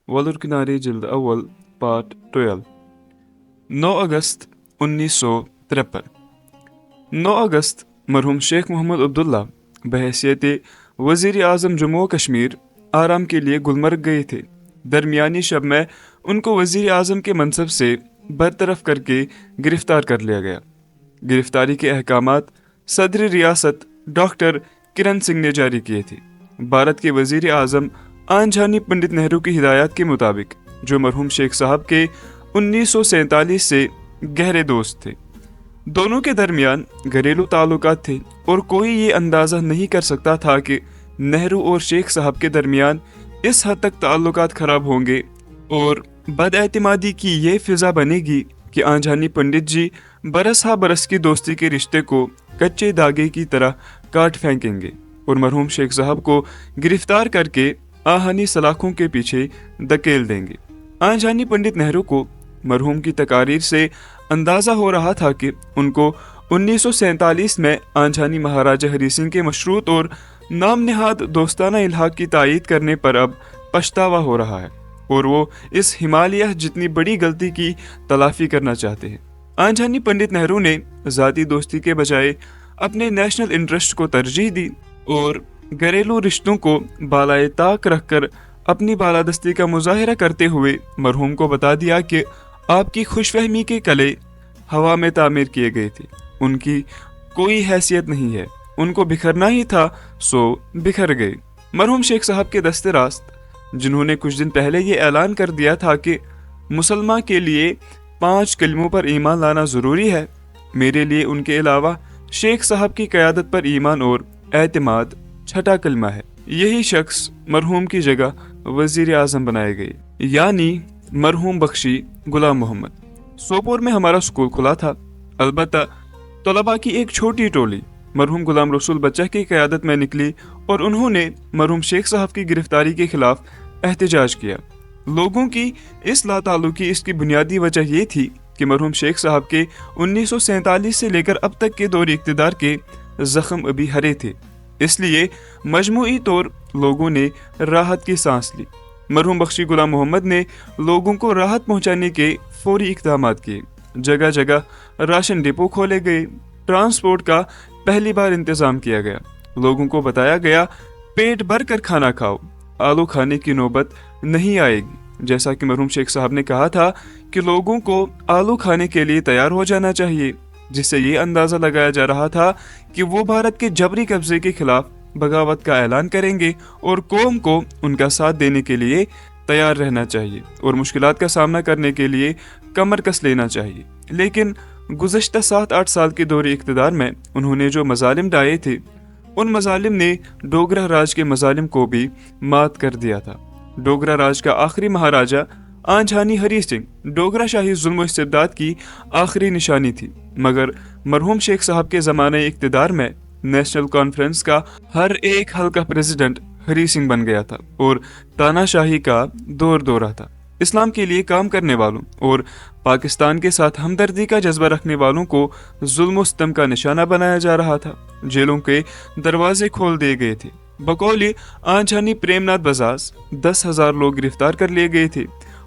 वलुर किनारे जिल्द अव्वल पार्ट 12। 9 अगस्त 1953। 9 अगस्त मरहूम शेख मोहम्मद अब्दुल्ला बहैसियत वज़ीर आज़म जम्मू कश्मीर आराम के लिए गुलमर्ग गए थे। दरमियानी शब में उनको वज़ीर आज़म के मनसब से बरतरफ करके गिरफ्तार कर लिया गया। गिरफ्तारी के अहकामात सदर रियासत डॉक्टर किरण सिंह ने जारी किए थे। भारत के वज़ीर आज़म आंजहानी पंडित नेहरू की हिदायत के मुताबिक, जो मरहूम शेख साहब के 1947 से गहरे दोस्त थे। दोनों के दरमियान घरेलू ताल्लुकात थे और कोई ये अंदाज़ा नहीं कर सकता था कि नेहरू और शेख साहब के दरमियान इस हद तक ताल्लुकात ख़राब होंगे और बदएतिमादी की ये फिज़ा बनेगी कि आंजहानी पंडित जी बरस हा बरस की दोस्ती के रिश्ते को कच्चे धागे की तरह काट फेंकेंगे और मरहूम शेख साहब को गिरफ्तार करके आहानी सलाखों के पीछे धकेल देंगे। आंजहानी पंडित नेहरू को मरहूम की तकारीर से अंदाज़ा हो रहा था कि उनको 1947 में आंजहानी महाराजा हरी सिंह के मशरूत और नाम निहाद दोस्ताना इल्हाक की तायीद करने पर अब पछतावा हो रहा है और वो इस हिमालय जितनी बड़ी गलती की तलाफी करना चाहते हैं। आंजहानी पंडित नेहरू ने ज़ाती दोस्ती के बजाय अपने नेशनल इंटरेस्ट को तरजीह दी और घरेलू रिश्तों को बालाए ताक रखकर अपनी बालादस्ती का मुजाहिरा करते हुए मरहूम को बता दिया कि आपकी खुशफहमी के कले हवा में तामीर किए गए थे, उनकी कोई हैसियत नहीं है, उनको बिखरना ही था सो बिखर गए। मरहूम शेख साहब के दस्ते रास्त, जिन्होंने कुछ दिन पहले ये ऐलान कर दिया था कि मुसलमान के लिए 5 कलमों पर ईमान लाना ज़रूरी है, मेरे लिए उनके अलावा शेख साहब की क़यादत पर ईमान और एतमाद छठा कलमा है। यही शख्स मरहूम की जगह वज़ीर आज़म बनाए गए, यानी मरहूम बख्शी गुलाम मोहम्मद। सोपोर में हमारा स्कूल खुला था, अलबत्ता तलबा की एक छोटी टोली मरहूम गुलाम रसूल बच्चा की क़यादत में निकली और उन्होंने मरहूम शेख साहब की गिरफ्तारी के खिलाफ एहतजाज किया। लोगों की इस लाताल्लुकी इसकी बुनियादी वजह ये थी कि मरहूम शेख साहब के 1947 से लेकर अब तक के दौर इक़्तिदार के ज़ख्म अभी हरे थे, इसलिए मजमूई तौर लोगों ने राहत की सांस ली। मरहूम बख्शी गुलाम मोहम्मद ने लोगों को राहत पहुंचाने के फौरी इक़दामात किए। जगह जगह राशन डिपो खोले गए, ट्रांसपोर्ट का पहली बार इंतज़ाम किया गया। लोगों को बताया गया, पेट भर कर खाना खाओ, आलू खाने की नौबत नहीं आएगी। जैसा कि मरहूम शेख साहब ने कहा था कि लोगों को आलू खाने के लिए तैयार हो जाना चाहिए, जिससे ये अंदाज़ा लगाया जा रहा था कि वो भारत के जबरी कब्जे के खिलाफ बगावत का ऐलान करेंगे और कौम को उनका साथ देने के लिए तैयार रहना चाहिए और मुश्किलात का सामना करने के लिए कमर कस लेना चाहिए। लेकिन गुज़श्ता 7-8 साल के दौरे इक़्तिदार में उन्होंने जो मज़ालिम डाले थे, उन मज़ालिम ने डोगरा राज के मज़ालिम को भी मात कर दिया था। डोगरा राज का आखिरी महाराजा आंजहानी हरी सिंह डोगरा शाही जुल्म इस्तिबदाद की आखिरी निशानी थी, मगर मरहूम शेख साहब के ज़माने इक़्तिदार में नेशनल कॉन्फ्रेंस का हर एक हल्का प्रेसिडेंट हरी सिंह बन गया था और तानाशाही का दौर दौरा था। इस्लाम के लिए काम करने वालों और पाकिस्तान के साथ हमदर्दी का जज्बा रखने वालों को जुल्म सितम का निशाना बनाया जा रहा था। जेलों के दरवाजे खोल दिए गए थे। बकौली आंजहानी प्रेमनाथ बजाज 10,000 लोग गिरफ्तार कर लिए गए थे।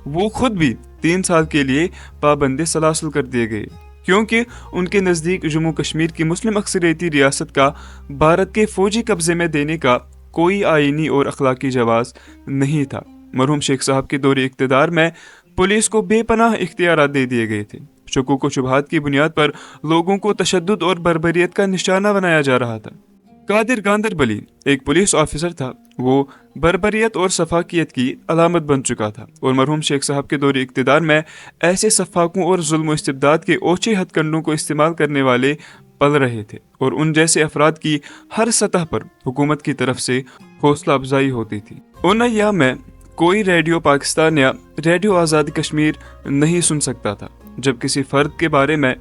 वो खुद भी 3 साल के लिए पाबंदी सलासल कर दिए गए, क्योंकि उनके नज़दीक जम्मू कश्मीर की मुस्लिम अक्सरियती रियासत का भारत के फौजी कब्जे में देने का कोई आईनी और अखलाकी जवाज़ नहीं था। मरहूम शेख साहब के दौरे इक़्तिदार में पुलिस को बेपनाह इख्तियारात दे दिए गए थे। शकूक व शुबहात की बुनियाद पर लोगों को तशद्दुद और बर्बरियत का निशाना बनाया जा रहा था। कादिर गांदरबली एक पुलिस ऑफिसर था, वो बर्बरियत और सफाकियत की अलामत बन चुका था और मरहूम शेख साहब के दौरे इक़्तिदार में ऐसे सफाकों और जुल्म इस्तिबदाद के ओछे हथकंडों को इस्तेमाल करने वाले पल रहे थे और उन जैसे अफराद की हर सतह पर हुकूमत की तरफ से हौसला अफजाई होती थी। उन अय्याम में कोई रेडियो पाकिस्तान या रेडियो आज़ाद कश्मीर नहीं सुन सकता था। जब किसी फ़र्द के बारे में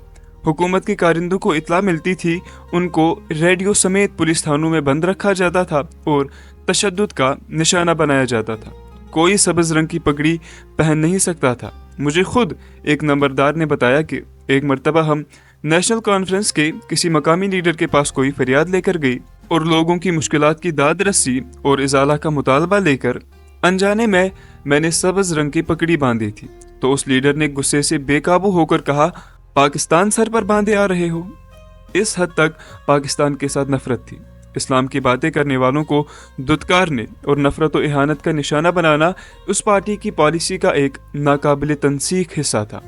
हुकूमत के कारिंदों को इत्ला मिलती थी, उनको रेडियो समेत पुलिस थानों में बंद रखा जाता था और तशद्दुद का निशाना बनाया जाता था। कोई सब्ज़ रंग की पगड़ी पहन नहीं सकता था। मुझे खुद एक नंबरदार ने बताया कि एक मरतबा हम नेशनल कॉन्फ्रेंस के किसी मकामी लीडर के पास कोई फरियाद लेकर गई और लोगों की मुश्किलात की दाद रस्सी और इजाला का मुतालबा लेकर अनजाने में मैंने सब्ज रंग की पगड़ी बांधी थी तो उस लीडर ने गुस्से से बेकाबू होकर कहा, पाकिस्तान सर पर बांधे आ रहे हो। इस हद तक पाकिस्तान के साथ नफरत थी। इस्लाम की बातें करने वालों को दुत्कारने और नफरत और इहानत का निशाना बनाना उस पार्टी की पॉलिसी का एक नाकाबिले तनसीख हिस्सा था।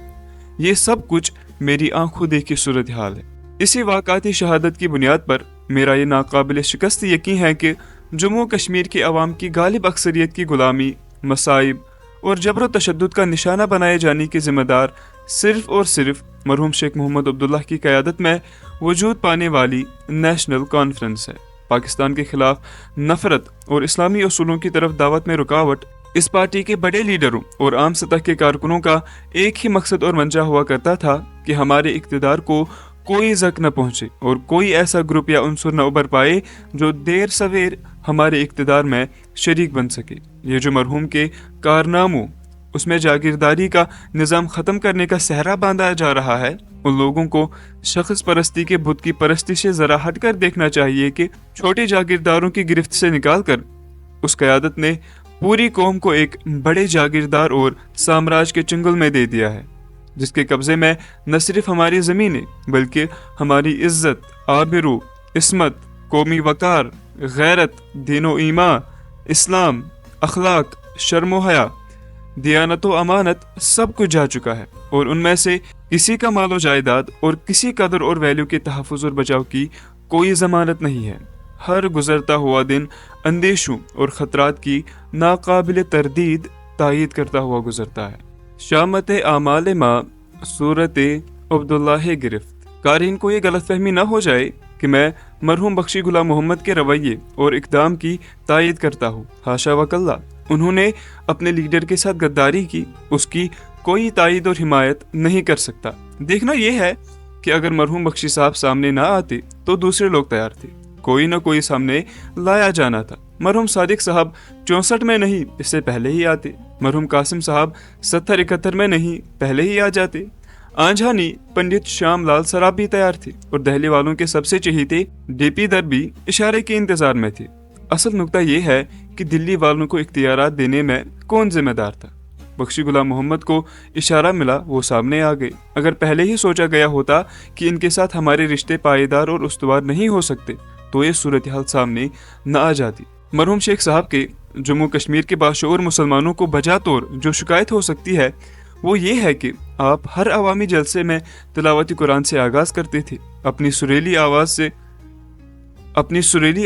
ये सब कुछ मेरी आंखों देखी सूरत हाल है। इसी वाक़ाती शहादत की बुनियाद पर मेरा ये नाकाबिले शिकस्त यकीन है कि जम्मू कश्मीर की आवाम की गालिब अक्सरियत की गुलामी, मसाइब और जबर तशद्दुद का निशाना बनाए जाने की जिम्मेदार सिर्फ और सिर्फ मरहूम शेख मोहम्मद अब्दुल्ला की क़यादत में वजूद पाने वाली नेशनल कॉन्फ्रेंस है। पाकिस्तान के खिलाफ नफरत और इस्लामी असूलों की तरफ दावत में रुकावट इस पार्टी के बड़े लीडरों और आम सतह के कारकुनों का एक ही मकसद और मंशा हुआ करता था कि हमारे इक़्तिदार को कोई ज़क न पहुंचे और कोई ऐसा ग्रुप या उनसुर न उभर पाए जो देर सवेर हमारे इक़्तिदार में शरीक बन सके। ये जो मरहूम के कारनामों उसमें जागीरदारी का निज़ाम ख़त्म करने का सहरा बांधा जा रहा है, उन लोगों को शख्स परस्ती के बुत की परस्ती से ज़रा हटकर देखना चाहिए कि छोटे जागीरदारों की गिरफ्त से निकालकर उस क़यादत ने पूरी कौम को एक बड़े जागीरदार और साम्राज्य के चंगुल में दे दिया है, जिसके कब्जे में न सिर्फ हमारी ज़मीनें बल्कि हमारी इज्जत, आबरू, इस्मत, कौमी वकार, गैरत, दीनो ईमान, इस्लाम, अखलाक, शर्म हया, दियानत व अमानत सब कुछ जा चुका है और उनमें से किसी का मालो जायदाद और किसी कदर और वैल्यू के तहफ़्फ़ुज़ और बचाव की कोई ज़मानत नहीं है। हर गुजरता हुआ दिन अंदेशों और ख़तरात की नाकाबिल तरदीद तायीद करता हुआ गुजरता है। शामत आमाल मा सूरत अब्दुल्ला गिरफ्त। क़ारीन को ये गलतफहमी न हो जाए कि मैं मरहूम बख्शी गुलाम मोहम्मद के रवैये और इक़दाम की तायीद करता हूँ। हाशा वकल्ला, उन्होंने अपने लीडर के साथ गद्दारी की, उसकी कोई तायीद और हिमायत नहीं कर सकता। देखना यह है कि अगर मरहूम बख्शी साहब सामने ना आते तो दूसरे लोग तैयार थे, कोई ना कोई सामने लाया जाना था। मरहूम सादिक साहब 64 में नहीं, इससे पहले ही आते। मरहूम कासिम साहब 70-71 में नहीं, पहले ही आ जाते। आंझानी पंडित श्याम लाल सराबी तैयार थे और दहली वालों के सबसे चहीते डीपी दर भी इशारे के इंतजार में थे। असल नुक्ता यह है कि दिल्ली वालों को इख्तियारात देने में कौन जिम्मेदार था। बख्शी गुलाम मोहम्मद को इशारा मिला, वो सामने आ गए। अगर पहले ही सोचा गया होता कि इनके साथ हमारे रिश्ते पायदार और उस्तवार नहीं हो सकते तो ये सूरत हाल सामने न आ जाती। मरहूम शेख साहब के जम्मू कश्मीर के बाशऊर मुसलमानों को बजा तौर जो शिकायत हो सकती है वो ये है कि आप हर अवामी जलसे में तिलावती कुरान से आगाज करते थे, अपनी सुरीली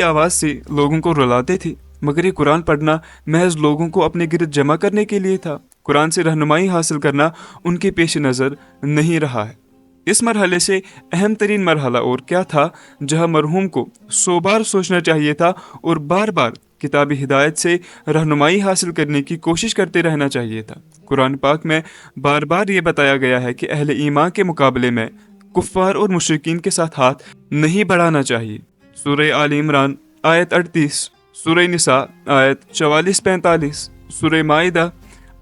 आवाज़ से लोगों को रुलाते थे, मगर ये कुरान पढ़ना महज लोगों को अपने गिरद जमा करने के लिए था। कुरान से रहनुमाई हासिल करना उनके पेश नज़र नहीं रहा है। इस मरहले से अहम तरीन मरहला और क्या था जहाँ मरहूम को 100 बार सोचना चाहिए था और बार बार किताबी हिदायत से रहनुमाई हासिल करने की कोशिश करते रहना चाहिए था। कुरान पाक में बार बार ये बताया गया है कि अहले ईमान के मुकाबले में कुफ्फार और मुशरिकीन के साथ हाथ नहीं बढ़ाना चाहिए। सूरह आल इमरान आयत 38, सूरह निसा आयत 44-45, सूरह माइदा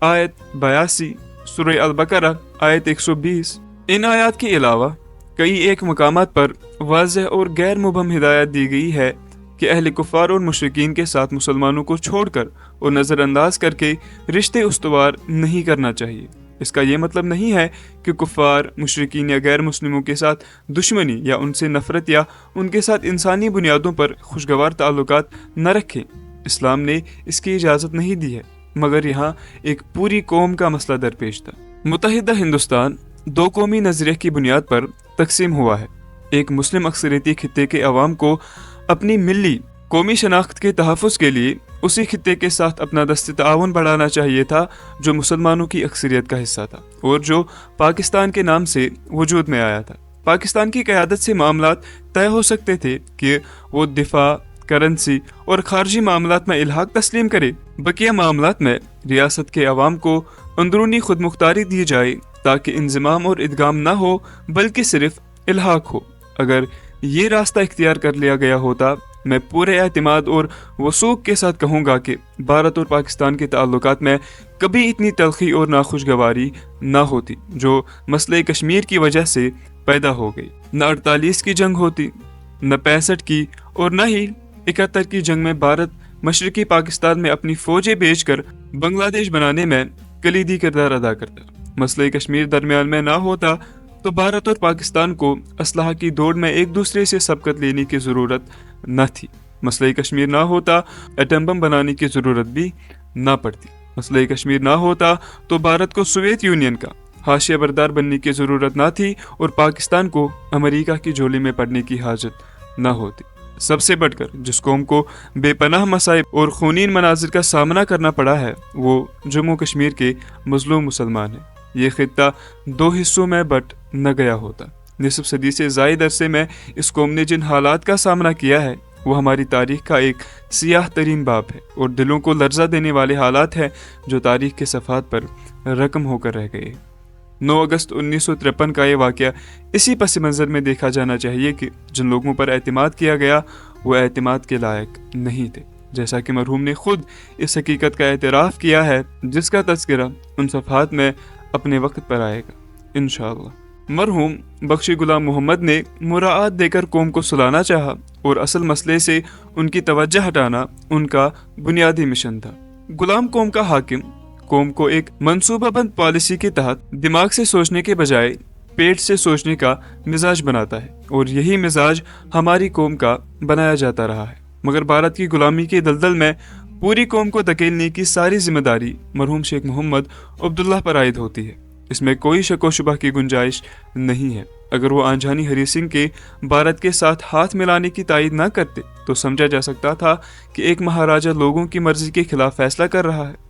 आयत 82, सूरह अल बकरा आयत 120। इन आयत के अलावा कई एक मकामात पर वाज़ेह और गैर मुबहम हिदायत दी गई है कि अहले कुफ़ार और मुशरिकीन के साथ मुसलमानों को छोड़कर और नज़रअंदाज करके रिश्ते उस्तवार नहीं करना चाहिए। इसका ये मतलब नहीं है कि कुफ़ार, मुशरिकीन या गैर मुस्लिमों के साथ दुश्मनी या उनसे नफ़रत या उनके साथ इंसानी बुनियादों पर खुशगवार ताल्लुकात न रखें। इस्लाम ने इसकी इजाज़त नहीं दी है, मगर यहाँ एक पूरी कौम का मसला दरपेश था। मुत्तहिदा हिंदुस्तान दो कौमी नज़रिए की बुनियाद पर तकसीम हुआ है। एक मुस्लिम अक्सरियती खित्ते के अवाम को अपनी मिली कौमी शनाख्त के तहफ़्फ़ुज़ के लिए उसी खित्ते के साथ अपना दस्ते ताउन बढ़ाना चाहिए था जो मुसलमानों की अक्सरियत का हिस्सा था और जो पाकिस्तान के नाम से वजूद में आया था। पाकिस्तान की क़यादत से मामलात तय हो सकते थे कि वो दिफा, करेंसी और खारजी मामलात में इल्हाक तस्लीम करे। बकिया मामलात में रियासत के अवाम को अंदरूनी खुद मुख्तारी दी जाए ताकि इंज़िमाम और इदगाम न हो बल्कि सिर्फ इल्हाक हो। अगर ये रास्ता इख्तियार कर लिया गया होता, मैं पूरे एतमाद और वसूख के साथ कहूँगा कि भारत और पाकिस्तान के ताल्लुकात में कभी इतनी तलखी और नाखुशगवारी ना होती जो मसले कश्मीर की वजह से पैदा हो गई। न 48 की जंग होती, न 65 की और न ही 71 की जंग में भारत मशरकी पाकिस्तान में अपनी फौजें भेजकर बांग्लादेश बनाने में कलीदी किरदार अदा करता। मसले कश्मीर दरमियान में ना होता तो भारत और पाकिस्तान को असलहा की दौड़ में एक दूसरे से सबकत लेने की ज़रूरत न थी। मसले कश्मीर ना होता एटम बम बनाने की ज़रूरत भी ना पड़ती। मसले कश्मीर ना होता तो भारत को सोवियत यूनियन का हाशिया बरदार बनने की ज़रूरत ना थी और पाकिस्तान को अमेरिका की झोली में पड़ने की हाजत ना होती। सबसे बढ़कर जिस कौम को बेपनाह मसाइब और खूनीन मनाजिर का सामना करना पड़ा है वो जम्मू कश्मीर के मजलूम मुसलमान हैं। ये खित्ता दो हिस्सों में बट न गया होता। निसफ सदी से ज़ायद अरसे में इस कौम ने जिन हालात का सामना किया है वो हमारी तारीख का एक सियाह तरीन बाब है और दिलों को लर्जा देने वाले हालात हैं जो तारीख के सफ़ात पर रकम होकर रह गए। 9 अगस्त 1953 का ये वाक़या इसी पस मंज़र में देखा जाना चाहिए कि जिन लोगों पर एतमाद किया गया वो एतमाद के लायक नहीं थे, जैसा कि मरहूम ने खुद इस हकीकत का एतराफ़ किया है जिसका तज़किरा उन सफ़हात में अपने वक्त पर आएगा इंशाअल्लाह। मरहूम बख्शी गुलाम मोहम्मद ने मुराआत देकर कौम को सुलाना चाहा और असल मसले से उनकी तवज्जो हटाना उनका बुनियादी मिशन था। गुलाम कौम का हाकिम कौम को एक मंसूबाबंद पॉलिसी के तहत दिमाग से सोचने के बजाय पेट से सोचने का मिजाज बनाता है और यही मिजाज हमारी कौम का बनाया जाता रहा है। मगर भारत की गुलामी के दलदल में पूरी कौम को धकेलने की सारी जिम्मेदारी मरहूम शेख मोहम्मद अब्दुल्लाह पर आयद होती है। इसमें कोई शक व शुबा की गुंजाइश नहीं है। अगर वो आंजानी हरी सिंह के भारत के साथ हाथ मिलाने की तायद ना करते तो समझा जा सकता था कि एक महाराजा लोगों की मर्जी के खिलाफ फैसला कर रहा है।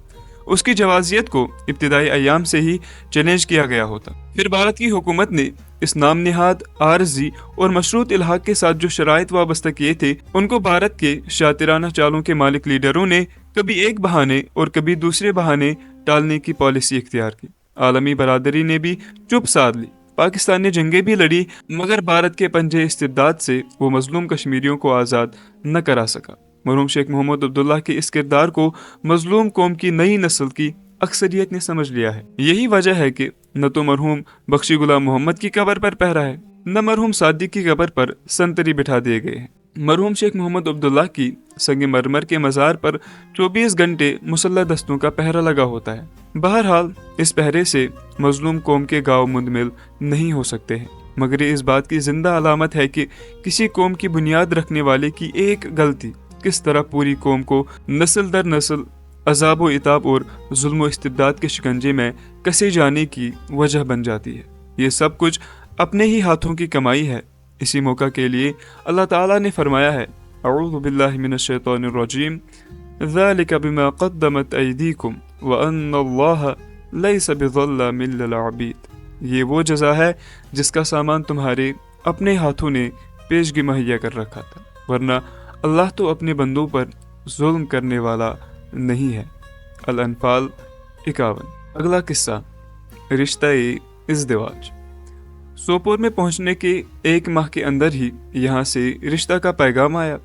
उसकी जवाजियत को इब्तिदाई अयाम से ही चैलेंज किया गया होता। फिर भारत की हुकूमत ने इस नाम निहाद आरजी और मशरूत इल्हाक के साथ जो शराइत वाबस्ता किए थे उनको भारत के शातिराना चालों के मालिक लीडरों ने कभी एक बहाने और कभी दूसरे बहाने टालने की पॉलिसी इख्तियार की। आलमी बरादरी ने भी चुप साध ली। पाकिस्तान ने जंगें भी लड़ी मगर भारत के पंजे इस्तिबदाद से वो मजलूम कश्मीरियों को आज़ाद न करा सका। मरहूम शेख मोहम्मद अब्दुल्लाह के इस किरदार को मजलूम कौम की नई नस्ल की अक्सरियत ने समझ लिया है। यही वजह है कि न तो मरहूम बख्शी गुलाम मोहम्मद की कब्र पर पहरा है न मरहूम सादिक की कब्र पर संतरी बिठा दिए गए हैं। मरहूम शेख मोहम्मद अब्दुल्लाह की संगे मरमर के मज़ार पर 24 घंटे मुसल्लह दस्तों का पहरा लगा होता है। बहरहाल इस पहरे से मजलूम कौम के गाँव मुंदमिल नहीं हो सकते हैं, मगर ये इस बात की जिंदा अलामत है कि किसी कौम की बुनियाद रखने वाले की एक गलती किस तरह पूरी कौम को नस्ल दर नस्ल अजाब व इताब और जुल्म व इस्तिबदाद के शिकंजे में कसे जाने की वजह बन जाती है। ये सब कुछ अपने ही हाथों की कमाई है। इसी मौका के लिए अल्लाह ताला ने फरमाया है, अऊज़ु बिल्लाहि मिनश शैतानिर रजीम, ज़ालिका बिमा क़द्दमत अयदीकुम व अन्नल्लाह लैसा बिज़ल्लामिल लिल अबीद। ये वो जज़ा है जिसका सामान तुम्हारे अपने हाथों ने पेशगी मुहैया कर रखा था, वरना अल्लाह तो अपने बंदों पर जुल्म करने वाला नहीं है। अल-अनफाल 51। अगला किस्सा, रिश्ता-ए-इज़्दिवाज। सोपोर में पहुंचने के 1 माह के अंदर ही यहाँ से रिश्ता का पैगाम आया।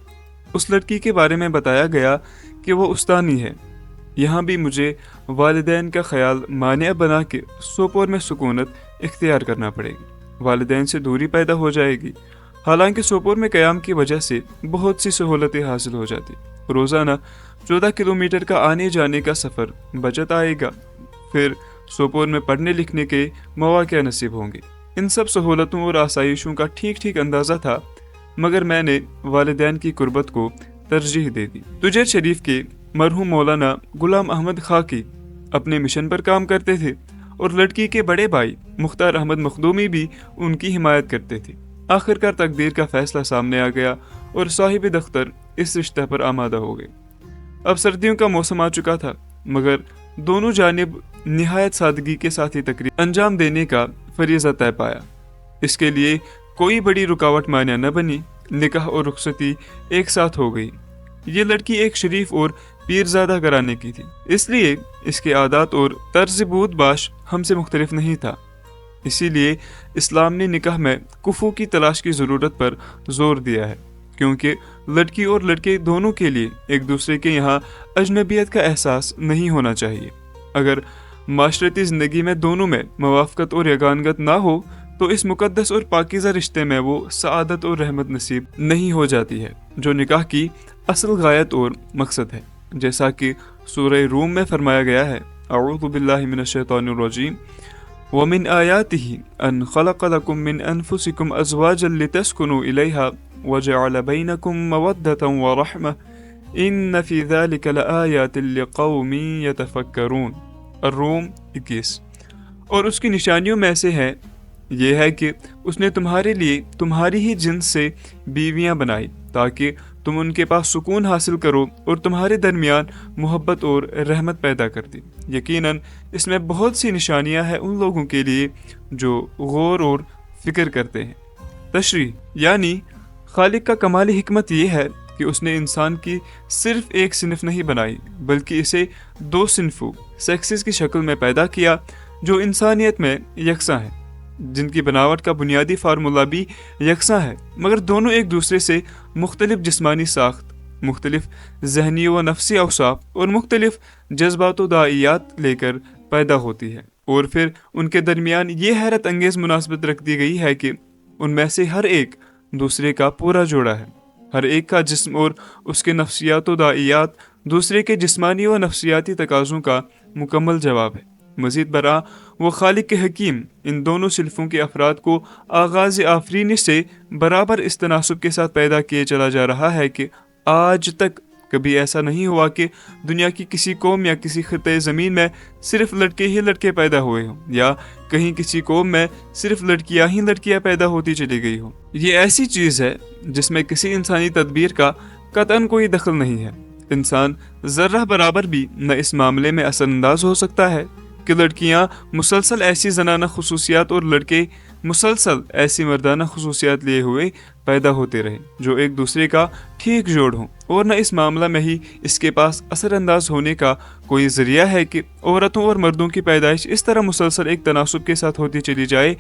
उस लड़की के बारे में बताया गया कि वो उस्तानी है। यहाँ भी मुझे वालिदैन का ख्याल मानिया बना के सोपोर में सुकूनत इख्तियार करना पड़ेगी। वालिदैन से दूरी पैदा हो जाएगी। हालांकि सोपोर में क़याम की वजह से बहुत सी सहूलतें हासिल हो जाती। रोज़ाना 14 किलोमीटर का आने जाने का सफ़र बचत आएगा। फिर सोपोर में पढ़ने लिखने के मौक़े नसीब होंगे। इन सब सहूलतों और आसाइशों का ठीक ठीक अंदाज़ा था, मगर मैंने वालिदैन की कुर्बत को तरजीह दे दी। तुजैर शरीफ के मरहूम मौलाना गुलाम अहमद खाकी अपने मिशन पर काम करते थे और लड़की के बड़े भाई मुख्तार अहमद मखदूमी भी उनकी हिमायत करते थे। आखिरकार तकदीर का फैसला सामने आ गया और साहिब दख्तर इस रिश्ते पर आमादा हो गए। अब सर्दियों का मौसम आ चुका था, मगर दोनों जानिब निहायत सादगी के साथ ही तकरीब अंजाम देने का फरीज़ा तय पाया। इसके लिए कोई बड़ी रुकावट मानिया न बनी। निकाह और रुखसती एक साथ हो गई। ये लड़की एक शरीफ और पीरजादा घराने की थी, इसलिए इसके आदात और तर्ज बूदबाश हमसे मुख्तलिफ नहीं था। इसीलिए इस्लाम ने निकाह में कुफू की तलाश की ज़रूरत पर जोर दिया है, क्योंकि लड़की और लड़के दोनों के लिए एक दूसरे के यहाँ अजनबियत का एहसास नहीं होना चाहिए। अगर माशरती ज़िंदगी में दोनों में मवाफ़क़त और यगानगत ना हो तो इस मुक़द्दस और पाकीज़ा रिश्ते में वो सआदत और रहमत नसीब नहीं हो जाती है जो निकाह की اصل غایت اور مقصد ہے، جیسا کہ سورہ روم میں فرمایا گیا ہے، اعوذ باللہ من الشیطان الرجیم، وَمِنْ آيَاتِهِ أَنْ خَلَقَ لَكُم مِّنْ أَنفُسِكُمْ أَزْوَاجًا لِتَسْكُنُوا إِلَيْهَا وَجَعَلَ بَيْنَكُم مَّوَدَّةً وَرَحْمَةً إِنَّ فِي ذَلِكَ لَآيَاتٍ لِقَوْمٍ يَتَفَكَّرُونَ۔ الروم 21۔ اور اس کی نشانیوں میں سے ہے یہ ہے کہ اس نے تمہارے لیے تمہاری ہی جنس سے بیویاں بنائی تاکہ تم ان کے پاس سکون حاصل کرو، اور تمہارے درمیان محبت اور رحمت پیدا کر دی۔ یقیناً اس میں بہت سی نشانیاں ہیں ان لوگوں کے لیے جو غور اور فکر کرتے ہیں۔ تشریح یعنی خالق کا کمال حکمت یہ ہے کہ اس نے انسان کی صرف ایک صنف نہیں بنائی، بلکہ اسے دو صنفوں سیکسز کی شکل میں پیدا کیا جو انسانیت میں یکساں ہیں، جن کی بناوٹ کا بنیادی فارمولہ بھی یکساں ہے، مگر دونوں ایک دوسرے سے مختلف جسمانی ساخت، مختلف ذہنی و نفسی اوصاف اور مختلف جذبات و داعیات لے کر پیدا ہوتی ہے۔ اور پھر ان کے درمیان یہ حیرت انگیز مناسبت رکھ دی گئی ہے کہ ان میں سے ہر ایک دوسرے کا پورا جوڑا ہے۔ ہر ایک کا جسم اور اس کے نفسیات و داعیات دوسرے کے جسمانی و نفسیاتی تقاضوں کا مکمل جواب ہے۔ مزید برآں وہ خالق کے حکیم ان دونوں صنفوں کے افراد کو آغاز آفرینش سے برابر اس تناسب کے ساتھ پیدا کیے چلا جا رہا ہے کہ آج تک کبھی ایسا نہیں ہوا کہ دنیا کی کسی قوم یا کسی خطے زمین میں صرف لڑکے ہی لڑکے پیدا ہوئے ہوں، یا کہیں کسی قوم میں صرف لڑکیاں ہی لڑکیاں پیدا ہوتی چلی گئی ہوں۔ یہ ایسی چیز ہے جس میں کسی انسانی تدبیر کا قطعاً کوئی دخل نہیں ہے۔ انسان ذرہ برابر بھی نہ اس معاملے میں اثر انداز ہو سکتا ہے کہ لڑکیاں مسلسل ایسی زنانہ خصوصیات اور لڑکے مسلسل ایسی مردانہ خصوصیات لیے ہوئے پیدا ہوتے رہے جو ایک دوسرے کا ٹھیک جوڑ ہوں، اور نہ اس معاملہ میں ہی اس کے پاس اثر انداز ہونے کا کوئی ذریعہ ہے کہ عورتوں اور مردوں کی پیدائش اس طرح مسلسل ایک تناسب کے ساتھ ہوتی چلی جائے۔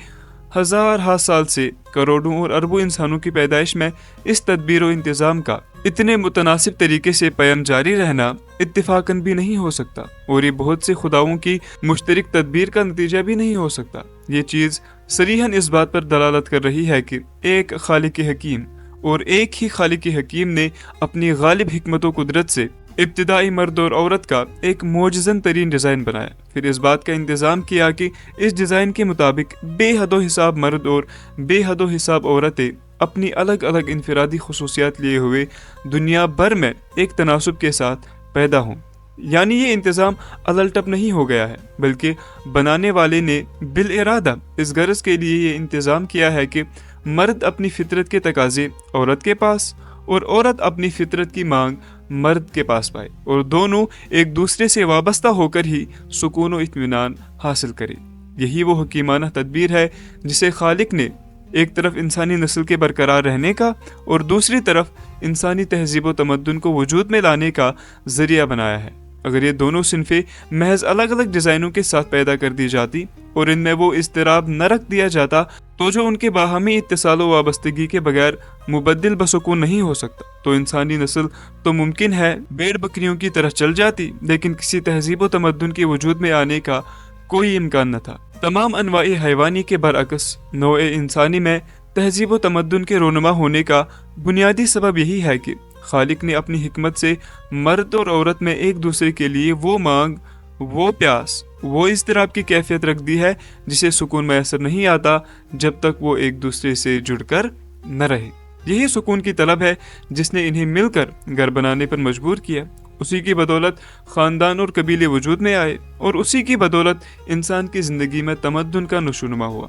ہزار سال سے کروڑوں اور اربوں انسانوں کی پیدائش میں اس تدبیر و انتظام کا اتنے متناسب طریقے سے قیام جاری رہنا اتفاقاً بھی نہیں ہو سکتا، اور یہ بہت سے خداؤں کی مشترک تدبیر کا نتیجہ بھی نہیں ہو سکتا۔ یہ چیز صریحاً اس بات پر دلالت کر رہی ہے کہ ایک خالق حکیم اور ایک ہی خالق حکیم نے اپنی غالب حکمت و قدرت سے ابتدائی مرد اور عورت کا ایک معجزن ترین ڈیزائن بنایا، پھر اس بات کا انتظام کیا کہ اس ڈیزائن کے مطابق بے حد و حساب مرد اور بے حد و حساب عورتیں اپنی الگ الگ انفرادی خصوصیات لیے ہوئے دنیا بھر میں ایک تناسب کے ساتھ پیدا ہوں۔ یعنی یہ انتظام الٹپ نہیں ہو گیا ہے، بلکہ بنانے والے نے بالارادہ اس غرض کے لیے یہ انتظام کیا ہے کہ مرد اپنی فطرت کے تقاضے عورت کے پاس اور عورت اپنی فطرت کی مانگ مرد کے پاس پائے، اور دونوں ایک دوسرے سے وابستہ ہو کر ہی سکون و اطمینان حاصل کرے۔ یہی وہ حکیمانہ تدبیر ہے جسے خالق نے ایک طرف انسانی نسل کے برقرار رہنے کا اور دوسری طرف انسانی تہذیب و تمدن کو وجود میں لانے کا ذریعہ بنایا ہے۔ اگر یہ دونوں صنفیں محض الگ الگ ڈیزائنوں کے ساتھ پیدا کر دی جاتی اور ان میں وہ اضطراب نہ رکھ دیا جاتا تو جو ان کے باہمی اتصال و وابستگی کے بغیر مبدل بسکون نہیں ہو سکتا، تو انسانی نسل تو ممکن ہے بھیڑ بکریوں کی طرح چل جاتی، لیکن کسی تہذیب و تمدن کے وجود میں آنے کا کوئی امکان نہ تھا۔ تمام انواع حیوانی کے برعکس نوع انسانی میں تہذیب و تمدن کے رونما ہونے کا بنیادی سبب یہی ہے کہ خالق نے اپنی حکمت سے مرد اور عورت میں ایک دوسرے کے لیے وہ مانگ، وہ پیاس، وہ اضطراب کی کیفیت رکھ دی ہے جسے سکون میسر نہیں آتا جب تک وہ ایک دوسرے سے جڑ کر نہ رہے۔ یہی سکون کی طلب ہے جس نے انہیں مل کر گھر بنانے پر مجبور کیا، اسی کی بدولت خاندان اور قبیلے وجود میں آئے، اور اسی کی بدولت انسان کی زندگی میں تمدن کا نشوونما ہوا۔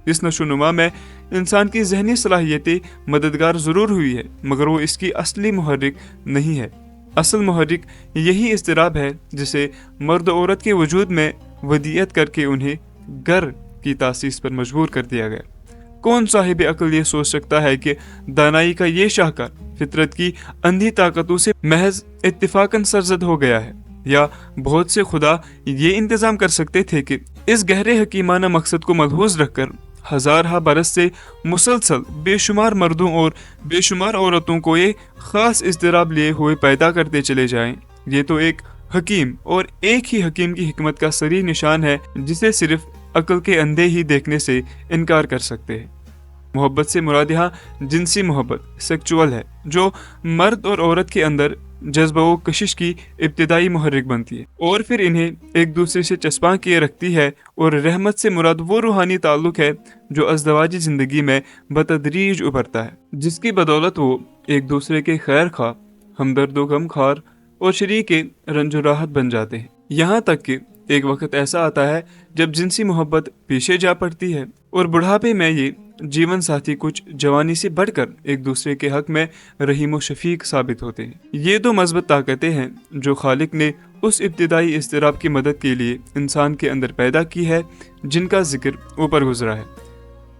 اس نشوونما میں انسان کی ذہنی صلاحیتیں مددگار ضرور ہوئی ہے، مگر وہ اس کی اصلی محرک نہیں ہے۔ اصل محرک یہی اضطراب ہے جسے مرد و عورت کے وجود میں ودیعت کر کے انہیں گھر کی تاسیس پر مجبور کر دیا گیا۔ کون صاحب عقل یہ سوچ سکتا ہے کہ دانائی کا یہ شاہکار فطرت کی اندھی طاقتوں سے محض اتفاقاً سرزد ہو گیا ہے؟ یا بہت سے خدا یہ انتظام کر سکتے تھے کہ اس گہرے حکیمانہ مقصد کو ملحوظ رکھ کر ہزارہ برس سے مسلسل بے شمار مردوں اور بے شمار عورتوں کو یہ خاص اضطراب لیے ہوئے پیدا کرتے چلے جائیں۔ یہ تو ایک حکیم اور ایک ہی حکیم کی حکمت کا صریح نشان ہے جسے صرف عقل کے اندھے ہی دیکھنے سے انکار کر سکتے ہیں۔ मोहब्बत से मुराद यहाँ जिनसी मोहब्बत सेक्चुअल है, जो मर्द और औरत के अंदर जज्बा व कशिश की इब्तिदाई मुहर्रिक बनती है और फिर इन्हें एक दूसरे से चस्पा किए रखती है। और रहमत से मुराद वो रूहानी ताल्लुक है जो अज़दवाजी ज़िंदगी में बतदरीज उभरता है, जिसकी बदौलत वो एक दूसरे के खैर खा, हमदर्द व गमखार और शरीके रंजो राहत बन जाते हैं। यहाँ तक कि एक वक्त ऐसा आता है जब जिनसी मोहब्बत पीछे जा पड़ती है और बुढ़ापे में ये जीवन साथी कुछ जवानी से बढ़कर एक दूसरे के हक में रहीम व शफीक साबित होते हैं। ये दो मज़बूत ताकतें हैं जो खालिक ने उस इब्तिदाई इज़्तिराब की मदद के लिए इंसान के अंदर पैदा की है, जिनका जिक्र ऊपर गुजरा है।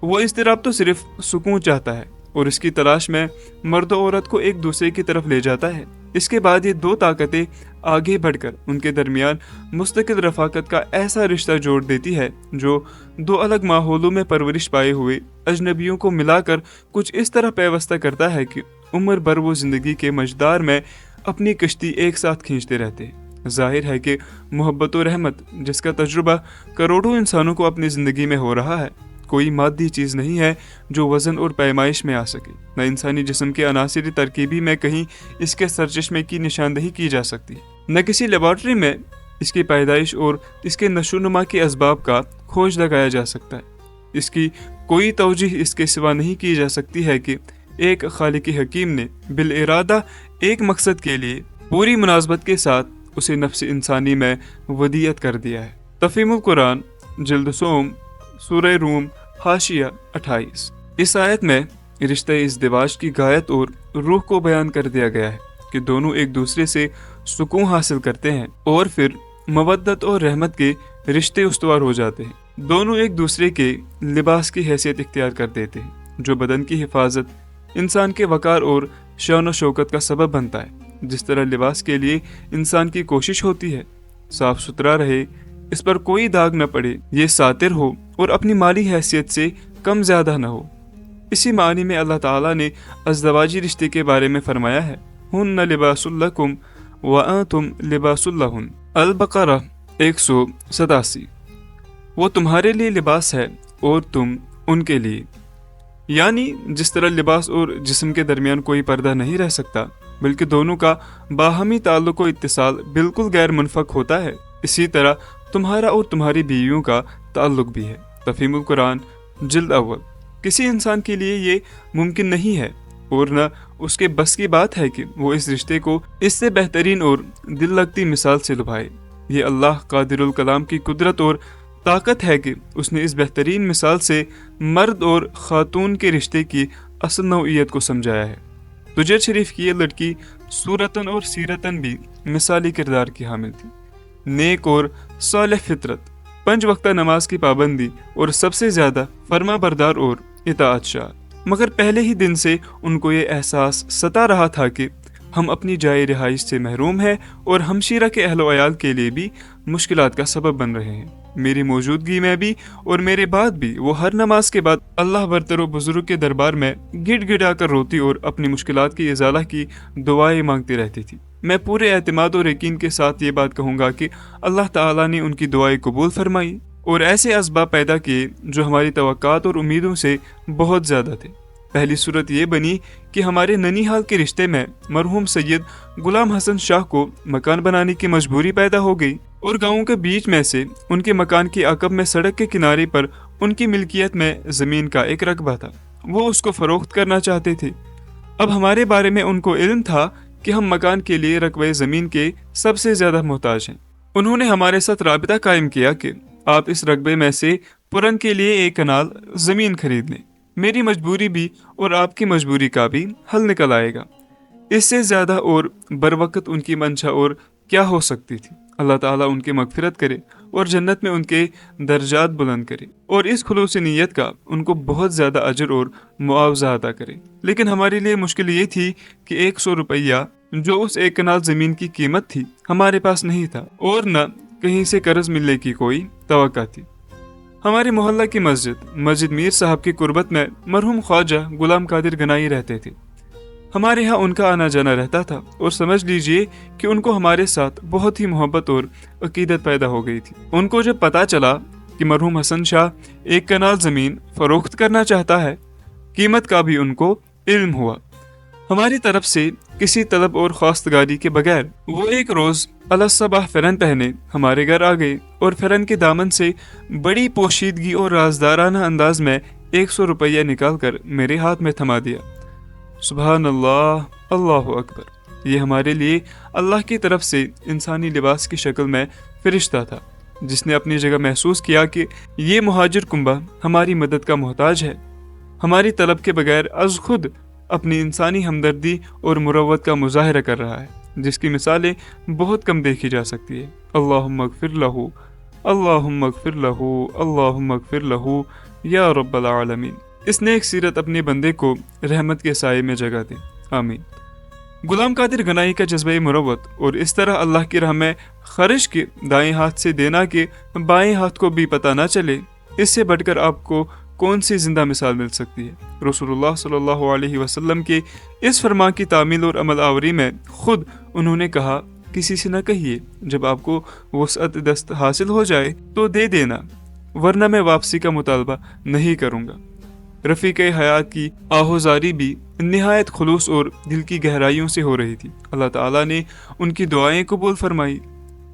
वो इज़्तिराब तो सिर्फ सुकून चाहता है और इसकी तलाश में मर्द और औरत को एक दूसरे की तरफ ले जाता है। इसके बाद ये दो ताकतें आगे बढ़कर उनके दरमियान मुस्तकिल रफ़ाकत का ऐसा रिश्ता जोड़ देती है जो दो अलग माहौलों में परवरिश पाए हुए अजनबियों को मिलाकर कुछ इस तरह पैवस्ता करता है कि उम्र भर वो ज़िंदगी के मझदार में अपनी कश्ती एक साथ खींचते रहते हैं। जाहिर है कि मोहब्बत और रहमत, जिसका तजुर्बा करोड़ों इंसानों को अपनी ज़िंदगी में हो रहा है, कोई मादी चीज़ नहीं है जो वज़न और पैमाइश में आ सके। न इंसानी जिस्म के अनासिरी तरकीबी में कहीं इसके सरचश्मे की निशानदही की जा सकती है, न किसी लेबॉर्ट्री में इसकी पैदाइश और इसके नशोनुमा के असबाब का खोज लगाया जा सकता है। इसकी कोई तवजीह इसके सिवा नहीं की जा सकती है कि एक खालिकी हकीम ने बिल इरादा एक मकसद के लिए पूरी मुनासबत के साथ उसे नफ्स इंसानी में वदियत कर दिया है। तफहीमुल कुरान जिल्द सोम सूरह रूम हाशिया 28। इस आयत में रिश्ते इज़्दिवाज की गायत और रूह को बयान कर दिया गया है कि दोनों एक दूसरे से सुकून हासिल करते हैं और फिर मवद्दत और रहमत के रिश्ते उस्तवार हो जाते हैं। दोनों एक दूसरे के लिबास की हैसियत इख्तियार कर देते हैं, जो बदन की हिफाजत, इंसान के वकार और शान व शौकत का सबब बनता है। जिस तरह लिबास के लिए इंसान की कोशिश होती है साफ सुथरा रहे, इस पर कोई दाग न पड़े, ये सातिर हो और अपनी माली हैसियत से कम ज्यादा न हो। इसी मानी में अल्लाह ताला ने अज़दवाजी रिश्ते के बारे में फरमाया है, हुन्ना लिबासुल लकुम व अंतुम लिबासुल लहुन। अल-बक़रा 187। वो तुम्हारे लिए लिबास है और तुम उनके लिए। यानी जिस तरह लिबास और जिस्म के दरमियान कोई पर्दा नहीं रह सकता, बल्कि दोनों का बाहमी ताल्लुक व इत्तिसाल बिल्कुल गैर मुनफक होता है, इसी तरह तुम्हारा और तुम्हारी बीवियों का ताल्लुक भी है। तफहीमुल कुरान जिल्द अव्वल। किसी इंसान के लिए ये मुमकिन नहीं है और न उसके बस की बात है कि वो इस रिश्ते को इससे बेहतरीन और दिल लगती मिसाल से लुभाए। ये अल्लाह कादिरुल कलाम की कुदरत और ताकत है कि उसने इस बेहतरीन मिसाल से मर्द और खातून के रिश्ते की असल नौइयत को समझाया है। तुजर शरीफ की ये लड़की सूरतन और सीरतन भी मिसाली किरदार की हामिल थी। नेक और सालेह फितरत, 5 वक्ता नमाज की पाबंदी और सबसे ज्यादा फर्मा बरदार और इताअतशार। मगर पहले ही दिन से उनको ये एहसास सता रहा था कि हम अपनी जाए रिहाइश से महरूम हैं और हमशीरा के अहल वयाल के लिए भी मुश्किलात का सबब बन रहे हैं। मेरी मौजूदगी में भी और मेरे बाद भी वो हर नमाज के बाद अल्लाह बरतर बुजुर्ग के दरबार में गिड़ कर रोती और अपनी मुश्किलात की इजाला की दुआएं मांगती रहती थी। मैं पूरे एतमाद और यकीन के साथ ये बात कहूँगा कि अल्लाह ताला ने उनकी दुआएं कबूल फरमाई और ऐसे असबाब पैदा किए जो हमारी तवक्कात और उम्मीदों से बहुत ज़्यादा थे। पहली सूरत ये बनी कि हमारे ननिहाल के रिश्ते में मरहूम सैयद गुलाम हसन शाह को मकान बनाने की मजबूरी पैदा हो गई और गाँव के बीच में से उनके मकान की अकब में सड़क के किनारे पर उनकी मिल्कियत में ज़मीन का एक रकबा था। वो उसको फ़रोख्त करना चाहते थे। अब हमारे बारे में उनको इल्म था कि हम मकान के लिए रकबे ज़मीन के सबसे ज़्यादा मोहताज हैं। उन्होंने हमारे साथ राबिता कायम किया कि आप इस रकबे में से पुरन के लिए 1 कनाल ज़मीन खरीद लें। मेरी मजबूरी भी और आपकी मजबूरी का भी हल निकल आएगा। इससे ज़्यादा और बरवक़्त उनकी मंशा और क्या हो सकती थी। अल्लाह ताला उनकी मगफिरत करे और जन्नत में उनके दर्जात बुलंद करे और इस खुलूस नीयत का उनको बहुत ज़्यादा अजर और मुआवजा अता करे। लेकिन हमारे लिए मुश्किल ये थी कि 100 रुपया जो उस 1 कनाल ज़मीन की कीमत थी हमारे पास नहीं था और न कहीं से कर्ज मिलने की कोई तवक्का थी। हमारी मोहल्ला की मस्जिद मीर साहब की कुर्बत में मरहूम ख्वाजा गुलाम कादिर गनाई रहते थे। हमारे यहाँ उनका आना जाना रहता था और समझ लीजिए कि उनको हमारे साथ बहुत ही मोहब्बत और अकीदत पैदा हो गई थी। उनको जब पता चला कि मरहूम हसन शाह 1 कनाल ज़मीन फ़रोख्त करना चाहता है कीमत का भी उनको इल्म हुआ। हमारी तरफ से किसी तलब और ख्वास्तगारी के बगैर वो एक रोज अलसबाह फिरन पहने हमारे घर आ गए और फिरन के दामन से बड़ी पोशीदगी और राजदाराना अंदाज में 100 रुपया निकाल कर मेरे हाथ में थमा दिया। सुभान अल्लाह, अल्लाहु अकबर। ये हमारे लिए अल्लाह की तरफ से इंसानी लिबास की शक्ल में फरिश्ता था, जिसने अपनी जगह महसूस किया कि ये मुहाजिर कुंबा हमारी मदद का मोहताज है, हमारी तलब के बगैर अज खुद अपनी इंसानी हमदर्दी और मुरव्वत का मुजाहिरा कर रहा है, जिसकी मिसालें बहुत कम देखी जा सकती है। अल्लाहुम्मा अग़फ़िर लहू, अल्लाहुम्मा अग़फ़िर लहू, अल्लाहुम्मा अग़फ़िर लहू या रब्बल आलमीन। इस नेक सीरत अपने बंदे को रहमत के साये में जगह दे, आमीन। गुलाम कादिर गनाई का जज्बे मुरव्वत और इस तरह अल्लाह की राह में खर्च के दाएं हाथ से देना कि बाएं हाथ को भी पता ना चले, इससे बढ़कर आपको कौन सी जिंदा मिसाल मिल सकती है। रसूलुल्लाह सल्लल्लाहु अलैहि वसल्लम के इस फरमान की तामील और अमल आवरी में खुद उन्होंने कहा, किसी से न कहिए, जब आपको वसअत दस्त हासिल हो जाए तो दे देना, वरना मैं वापसी का मुतालबा नहीं करूँगा। रफ़ीक़ हयात की आहोजारी भी निहायत खुलूस और दिल की गहराइयों से हो रही थी। अल्लाह ताला ने उनकी दुआएं कबूल फरमाई।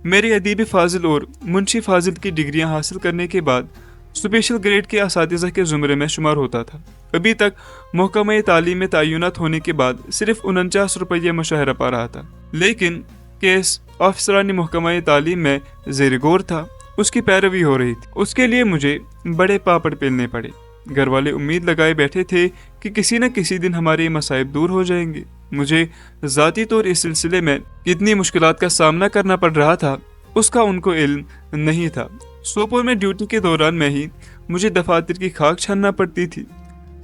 मेरे अदीब फाजिल और मुंशी फाजिल की डिग्रियां हासिल करने के बाद स्पेशल ग्रेड के असातिज़ा के ज़ुमरे में शुमार होता था। अभी तक महकमा तालीम में तय्युनात होने के बाद सिर्फ 49 रुपये मुशाहरा पा रहा था, लेकिन केस ऑफिसरानी महकमा तालीम में ज़ेर गौर था, उसकी पैरवी हो रही थी। उसके लिए मुझे बड़े पापड़ पेलने पड़े। घर वाले उम्मीद लगाए बैठे थे कि किसी न किसी दिन हमारे मसाइब दूर हो जाएंगे। मुझे ज़ाती तौर इस सिलसिले में कितनी मुश्किलात का सामना करना पड़ रहा था, उसका उनको इल्म नहीं था। सोपोर में ड्यूटी के दौरान में ही मुझे दफातर की खाक छानना पड़ती थी।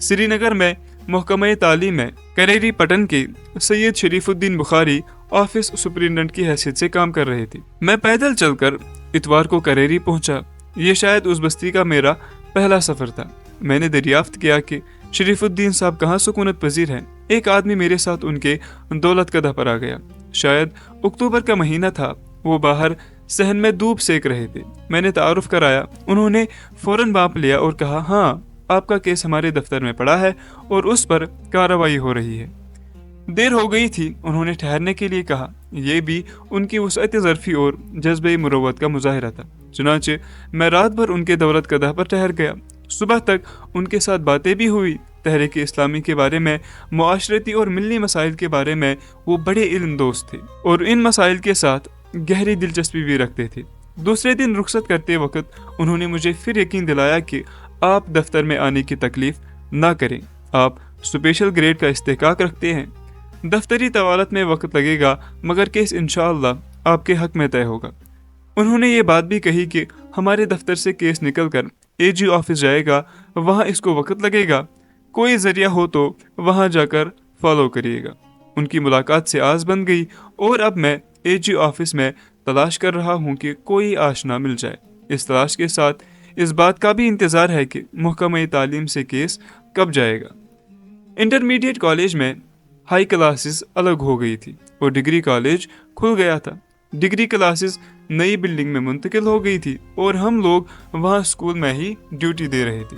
श्रीनगर में महकमा तालीम में करेरी पटन के सैयद शरीफुद्दीन बुखारी ऑफिस सुपरिटेंडेंट की हैसियत से काम कर रहे थे। मैं पैदल चलकर इतवार को करेरी पहुंचा। ये शायद उस बस्ती का मेरा पहला सफर था। मैंने दरियाफ्त किया कि शरीफुद्दीन साहब कहाँ सुकूनत पजीर हैं। एक आदमी मेरे साथ उनके दौलत कदा पर आ गया। शायद अक्टूबर का महीना था। वो बाहर सहन में धूप सेक रहे थे। मैंने तारुफ कराया। उन्होंने फौरन बाप लिया और कहा, हाँ, आपका केस हमारे दफ्तर में पड़ा है और उस पर कार्रवाई हो रही है। देर हो गई थी। उन्होंने ठहरने के लिए कहा। यह भी उनकी वसअत ज़र्फ़ी और जज्बे मुरव्वत का मुजाहिरा था। चुनांचे मैं रात भर उनके दौलत कदा पर ठहर गया। सुबह तक उनके साथ बातें भी हुई। तहरीक इस्लामी के बारे में, मुआशरती और मिलनी मसाइल के बारे में वो बड़े इल्म दोस्त थे और इन मसाइल के साथ गहरी दिलचस्पी भी रखते थे। दूसरे दिन रुखसत करते वक्त उन्होंने मुझे फिर यकीन दिलाया कि आप दफ्तर में आने की तकलीफ ना करें। आप स्पेशल ग्रेड का इस्तेहकाक रखते हैं। दफ्तरी तवालत में वक्त लगेगा, मगर केस इंशाअल्लाह आपके हक में तय होगा। उन्होंने ये बात भी कही कि हमारे दफ्तर से केस निकलकर एजी ऑफिस जाएगा, वहाँ इसको वक्त लगेगा। कोई जरिया हो तो वहाँ जाकर फॉलो करिएगा। उनकी मुलाकात से आस बन गई और अब मैं एजी ऑफिस में तलाश कर रहा हूँ कि कोई आशना मिल जाए। इस तलाश के साथ इस बात का भी इंतज़ार है कि महकमा तालीम से केस कब जाएगा। इंटरमीडिएट कॉलेज में हाई क्लासेस अलग हो गई थी और डिग्री कॉलेज खुल गया था। डिग्री क्लासेस नई बिल्डिंग में मुंतकिल हो गई थी और हम लोग वहाँ स्कूल में ही ड्यूटी दे रहे थे।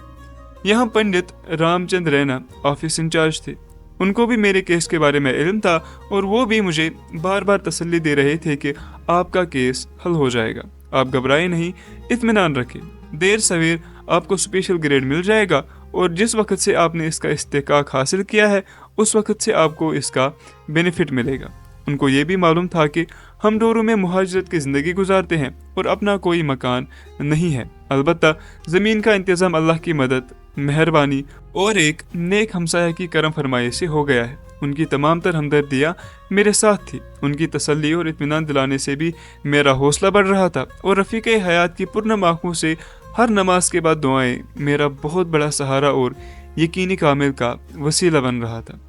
यहाँ पंडित रामचंद्र रैना ऑफिस इंचार्ज थे। उनको भी मेरे केस के बारे में इल्म था और वो भी मुझे बार बार तसल्ली दे रहे थे कि आपका केस हल हो जाएगा, आप घबराएं नहीं, इत्मीनान रखें। देर सवेर आपको स्पेशल ग्रेड मिल जाएगा और जिस वक्त से आपने इसका इस्तेहकाक हासिल किया है उस वक्त से आपको इसका बेनिफिट मिलेगा। उनको ये भी मालूम था कि हम डोरों में मुहाजिरत की ज़िंदगी गुजारते हैं और अपना कोई मकान नहीं है। अलबत्ता ज़मीन का इंतज़ाम अल्लाह की मदद, मेहरबानी और एक नेक हमसाया की करम फरमाई से हो गया है। उनकी तमाम तर हमदर्दियाँ मेरे साथ थी। उनकी तसल्ली और इत्मीनान दिलाने से भी मेरा हौसला बढ़ रहा था और रफ़ीक़ हयात की पुरनम आँखों से हर नमाज के बाद दुआएं मेरा बहुत बड़ा सहारा और यकीनी कामिल का वसीला बन रहा था।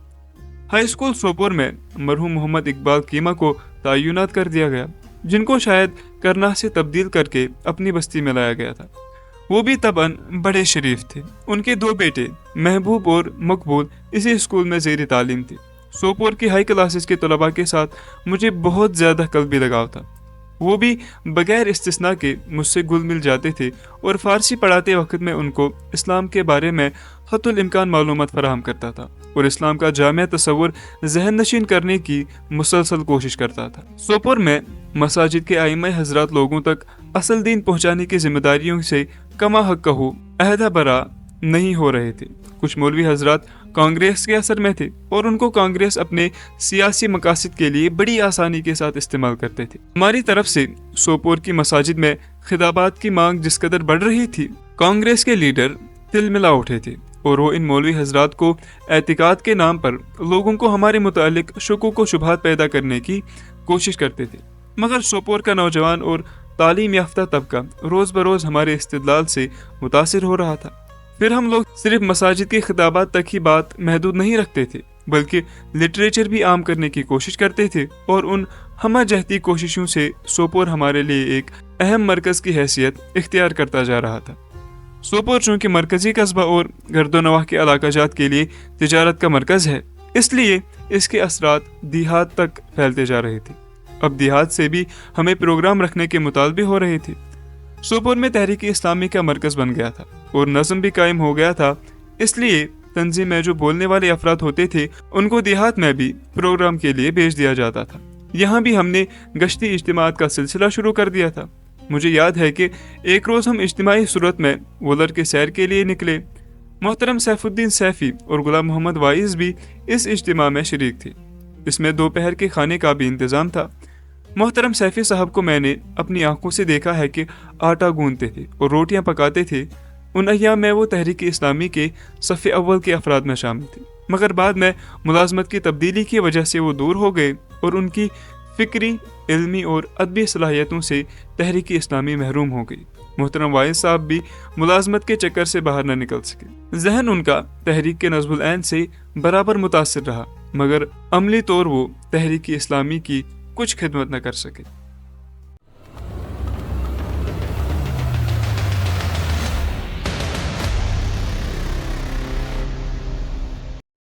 हाई स्कूल सोपोर में मरहूम मोहम्मद इकबाल कीमा को तय्युनात कर दिया गया, जिनको शायद करनाह से तब्दील करके अपनी बस्ती में लाया गया था। वो भी तबन बड़े शरीफ थे। उनके दो बेटे महबूब और मकबूल इसी स्कूल में ज़ेर तालीम थे। सोपोर की हाई क्लासेस के तलबा के साथ मुझे बहुत ज़्यादा कल्बी लगाव था। वो भी बगैर इस्तिस्ना के मुझसे घुल मिल जाते थे और फ़ारसी पढ़ाते वक्त में उनको इस्लाम के बारे में खत उल इम्कान मालूमात फराहम करता था और इस्लाम का जामिया तस्वुर जहन नशीन करने की मुसलसल कोशिश करता था। सोपोर में मसाजिद के आइम्मा हजरात लोगों तक असल दीन पहुंचाने की जिम्मेदारियों से कमा हक कहू अहदा बरा नहीं हो रहे थे। कुछ मौलवी हजरात कांग्रेस के असर में थे और उनको कांग्रेस अपने सियासी मकासद के लिए बड़ी आसानी के साथ इस्तेमाल करते थे। हमारी तरफ से सोपोर की मसाजिद में खिताबात की मांग जिस कदर बढ़ रही थी, कांग्रेस के लीडर तिलमिला उठे थे और वो इन मौलवी हजरात को एतिकाद के नाम पर लोगों को हमारे मुतालिक शुकूक व शुबहात पैदा करने की कोशिश करते थे। मगर सोपोर का नौजवान और तालीम याफ्ता तबका रोज़ बरोज़ हमारे इस्तिदलाल से मुतासिर हो रहा था। फिर हम लोग सिर्फ मसाजिद की खिताबात तक ही बात महदूद नहीं रखते थे, बल्कि लिटरेचर भी आम करने की कोशिश करते थे और उन हम जहती कोशिशों से सोपोर हमारे लिए एक अहम मरकज़ की हैसियत इख्तियार करता जा रहा था। सोपोर चूँकि मरकज़ी कस्बा और गर्दोनवाह के इलाकाजात के लिए तिजारत का मरकज़ है, इसलिए इसके असरात देहात तक फैलते जा रहे थे। अब देहात से भी हमें प्रोग्राम रखने के मुतालबे हो रहे थे। सोपोर में तहरीक इस्लामी का मरकज़ बन गया था और नज़म भी कायम हो गया था, इसलिए तंजीम में जो बोलने वाले अफराद होते थे उनको देहात में भी प्रोग्राम के लिए भेज दिया जाता था। यहाँ भी हमने गश्ती इज्तिमात का सिलसिला शुरू कर दिया था। मुझे याद है कि एक रोज़ हम इज्तिमाई सूरत में वुलर के सैर के लिए निकले। मोहतरम सैफुद्दीन सैफी और गुलाम मोहम्मद वाइज भी इस इज्तिमा में शरीक थे। इसमें दोपहर के खाने का भी इंतज़ाम था। मोहतरम सैफी साहब को मैंने अपनी आंखों से देखा है कि आटा गूंदते थे और रोटियां पकाते थे। उन अय्याम में वो तहरीक इस्लामी के सफ़े अव्वल के अफराद में शामिल थे, मगर बाद में मुलाजमत की तब्दीली की वजह से वो दूर हो गए और उनकी फ़िक्री, इल्मी और अदबी सलाहियतों से तहरीक इस्लामी महरूम हो गई। मोहतरम वाइज साहब भी मुलाजमत के चक्कर से बाहर न निकल सके। जहन उनका तहरीक के नज़्मुल ऐन से बराबर मुतासिर रहा, मगर अमली तौर वो तहरीक इस्लामी की कुछ खिदमत न कर सके।